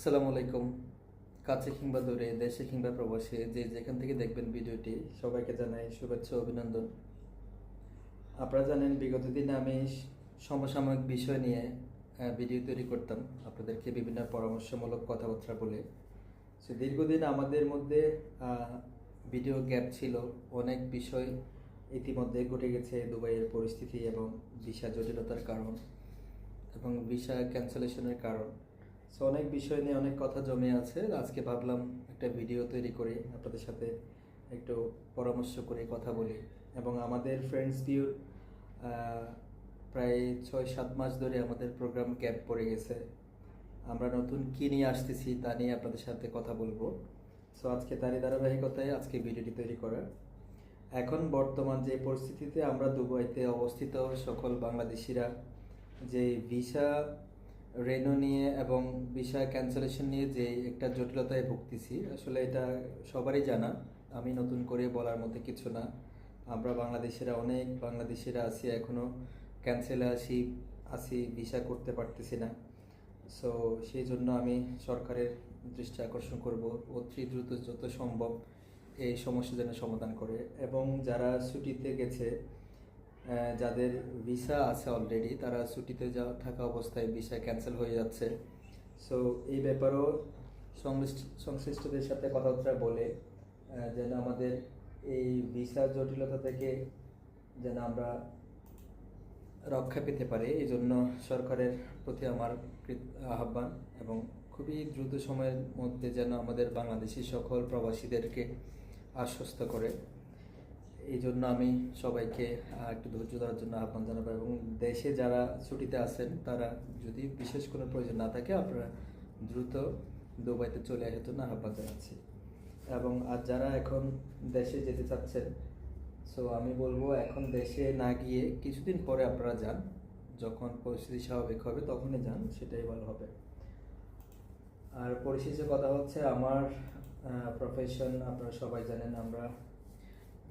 আসসালামু আলাইকুম। কাছে কিংবা দূরে, দেশে কিংবা প্রবাসে, যে যেখান থেকে দেখবেন ভিডিওটি, সবাইকে জানাই শুভেচ্ছা ও অভিনন্দন। আপনারা জানেন বিগত দিনে আমি সমসাময়িক বিষয় নিয়ে ভিডিও তৈরি করতাম, আপনাদেরকে বিভিন্ন পরামর্শমূলক কথাবার্তা বলে। সো দীর্ঘদিন আমাদের মধ্যে ভিডিও গ্যাপ ছিল। অনেক বিষয় ইতিমধ্যে ঘটে গেছে, দুবাইয়ের পরিস্থিতি এবং ভিসা জটিলতার কারণ এবং ভিসা ক্যান্সেলেশনের কারণ। সো অনেক বিষয় নিয়ে অনেক কথা জমে আছে। আজকে ভাবলাম একটা ভিডিও তৈরি করে আপনাদের সাথে একটু পরামর্শ করে কথা বলি। এবং আমাদের ফ্রেন্ডস ভিউর প্রায় 6-7 মাস ধরে আমাদের প্রোগ্রাম গ্যাপ পড়ে গেছে। আমরা নতুন কী নিয়ে আসতেছি তা নিয়ে আপনাদের সাথে কথা বলবো। সো আজকে তারই ধারাবাহিকতায় আজকে ভিডিওটি তৈরি করা। এখন বর্তমান যে পরিস্থিতিতে আমরা দুবাইতে অবস্থিত সকল বাংলাদেশিরা যে ভিসা রেনো নিয়ে এবং ভিসা ক্যান্সেলেশন নিয়ে যে একটা জটিলতায় ভুগতেছি, আসলে এটা সবারই জানা, আমি নতুন করে বলার মধ্যে কিছু না। আমরা অনেক বাংলাদেশিরা আছি এখনও ক্যান্সেলে আসি ভিসা করতে পারতেছি না। সো সেই জন্য আমি সরকারের দৃষ্টি আকর্ষণ করব অতি দ্রুত যত সম্ভব এই সমস্যা যেন সমাধান করে। এবং যারা ছুটিতে গেছে, যাদের ভিসা আছে অলরেডি, তারা ছুটিতে থাকা অবস্থায় ভিসা ক্যান্সেল হয়ে যাচ্ছে। সো এই ব্যাপারেও সংশ্লিষ্টদের সাথে কথাবার্তা বলে যেন আমাদের এই ভিসা জটিলতা থেকে যেন আমরা রক্ষা পেতে পারি, এই জন্য সরকারের প্রতি আমার আহ্বান। এবং খুবই দ্রুত সময়ের মধ্যে যেন আমাদের বাংলাদেশি সকল প্রবাসীদেরকে আশ্বস্ত করে, এই জন্য আমি সবাইকে একটু ধৈর্য ধরার জন্য আহ্বান জানাবো। এবং দেশে যারা ছুটিতে আছেন, তারা যদি বিশেষ কোনো প্রয়োজন না থাকে, আপনারা দ্রুত দুবাইতে চলে আসার জন্য আহ্বান জানাচ্ছি। এবং আর যারা এখন দেশে যেতে চাচ্ছেন, সো আমি বলবো এখন দেশে না গিয়ে কিছুদিন পরে আপনারা যান, যখন পরিস্থিতি স্বাভাবিক হবে তখনই যান, সেটাই ভালো হবে। আর পরিশেষে কথা হচ্ছে, আমার প্রফেশন আপনারা সবাই জানেন, আমরা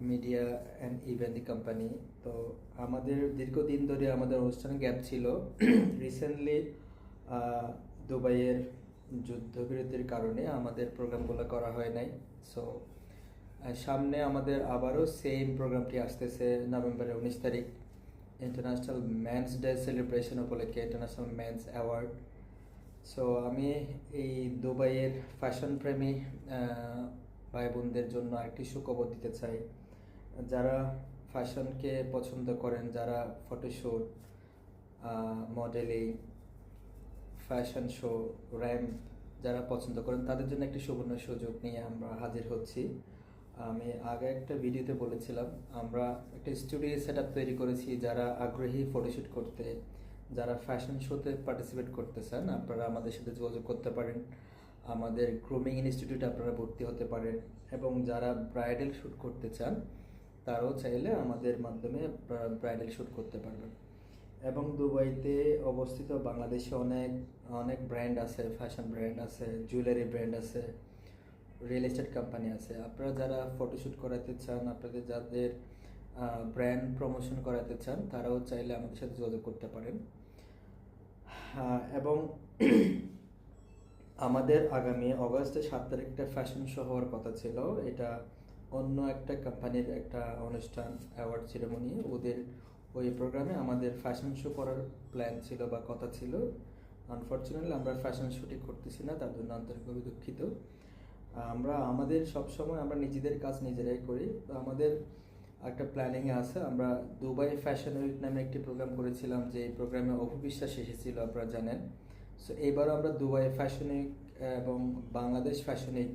মিডিয়া অ্যান্ড ইভেন্ট কোম্পানি। তো আমাদের দীর্ঘদিন ধরে আমাদের অনুষ্ঠানে গ্যাপ ছিল। রিসেন্টলি দুবাইয়ের যুদ্ধবিরতির কারণে আমাদের প্রোগ্রামগুলো করা হয় নাই। সো সামনে আমাদের আবারও সেম প্রোগ্রামটি আসতেছে নভেম্বরের 19 তারিখ, ইন্টারন্যাশনাল মেন্স ডে সেলিব্রেশন উপলক্ষে, ইন্টারন্যাশনাল মেন্স অ্যাওয়ার্ড। সো আমি এই দুবাইয়ের ফ্যাশন প্রেমী ভাই বোনদের জন্য একটি সুখবর দিতে চাই। যারা ফ্যাশনকে পছন্দ করেন, যারা photoshoot, modelling, fashion show, ramp যারা পছন্দ করেন, তাদের জন্য একটি সুবর্ণ সুযোগ নিয়ে আমরা হাজির হচ্ছি। আমি আগে একটা ভিডিওতে বলেছিলাম, আমরা একটা স্টুডিও সেট আপ তৈরি করেছি। যারা আগ্রহী ফটোশ্যুট করতে, যারা ফ্যাশন শোতে পার্টিসিপেট করতে চান, আপনারা আমাদের সাথে যোগাযোগ করতে পারেন। আমাদের গ্রুমিং ইনস্টিটিউটে আপনারা ভর্তি হতে পারেন। এবং যারা ব্রাইডাল শ্যুট করতে চান, তারাও চাইলে আমাদের মাধ্যমে ব্রাইডাল শ্যুট করতে পারবেন। এবং দুবাইতে অবস্থিত বাংলাদেশে অনেক অনেক ব্র্যান্ড আছে, ফ্যাশন ব্র্যান্ড আছে, জুয়েলারি ব্র্যান্ড আছে, রিয়েল এস্টেট কোম্পানি আছে। আপনারা যারা ফটোশ্যুট করাতে চান, আপনাদের যাদের ব্র্যান্ড প্রমোশন করাতে চান, তারাও চাইলে আমাদের সাথে যোগাযোগ করতে পারেন। এবং আমাদের আগামী অগস্টের 7 তারিখ একটা ফ্যাশন শো হওয়ার কথা ছিল। এটা অন্য একটা কোম্পানির একটা অনুষ্ঠান, অ্যাওয়ার্ড সেরেমনি। ওই প্রোগ্রামে আমাদের ফ্যাশন শো করার প্ল্যান ছিল বা কথা ছিল। আনফর্চুনেটলি আমরা ফ্যাশন শুটিং করতেছি না, তার জন্য আন্তরিকভাবে দুঃখিত। আমাদের সবসময় আমরা নিজেদের কাজ নিজেরাই করি। তো আমাদের একটা প্ল্যানিংয়ে আছে, আমরা দুবাই ফ্যাশন উইক নামে একটি প্রোগ্রাম করেছিলাম, যে এই প্রোগ্রামে অপবিশ্বাস এসেছিল, আপনারা জানেন। সো এইবারও আমরা দুবাই ফ্যাশন উইক এবং বাংলাদেশ ফ্যাশন উইক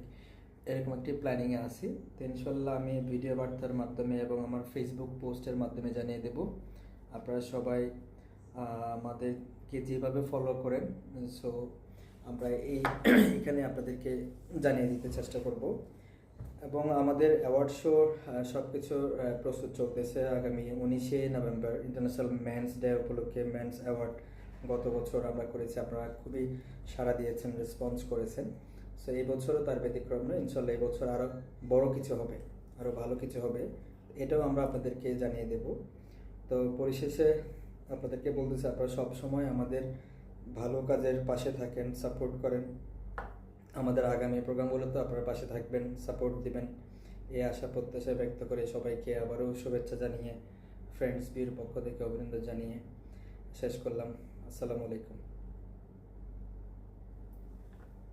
এরকম একটি প্ল্যানিংয়ে আছি। তো ইনশাল্লাহ আমি ভিডিও বার্তার মাধ্যমে এবং আমার ফেসবুক পোস্টের মাধ্যমে জানিয়ে দেব। আপনারা সবাই আমাদেরকে যেভাবে ফলো করেন, সো আমরা এখানে আপনাদেরকে জানিয়ে দিতে চেষ্টা করব। এবং আমাদের অ্যাওয়ার্ড শোর সব কিছু প্রস্তুত চলতেছে। আগামী 19 নভেম্বর ইন্টারন্যাশনাল মেন্স ডে উপলক্ষে মেন্স অ্যাওয়ার্ড গত বছর আমরা করেছি, আপনারা খুবই সাড়া দিয়েছেন, রেসপন্স করেছেন। সো এই বছরও তার ব্যতিক্রম নয়। ইনশাল্লাহ এই বছর আরও বড় কিছু হবে, আরও ভালো কিছু হবে, এটাও আমরা আপনাদেরকে জানিয়ে দেব। তো পরিশেষে আপনাদেরকে বলতেছি, আপনারা সবসময় আমাদের ভালো কাজের পাশে থাকেন, সাপোর্ট করেন। আমাদের আগামী প্রোগ্রামগুলোতে আপনারা পাশে থাকবেন, সাপোর্ট দিবেন, এই আশা প্রত্যাশা ব্যক্ত করে সবাইকে আবারও শুভেচ্ছা জানিয়ে, ফ্রেন্ডস বির পক্ষ থেকে অভিনন্দন জানিয়ে শেষ করলাম। আসসালামু আলাইকুম।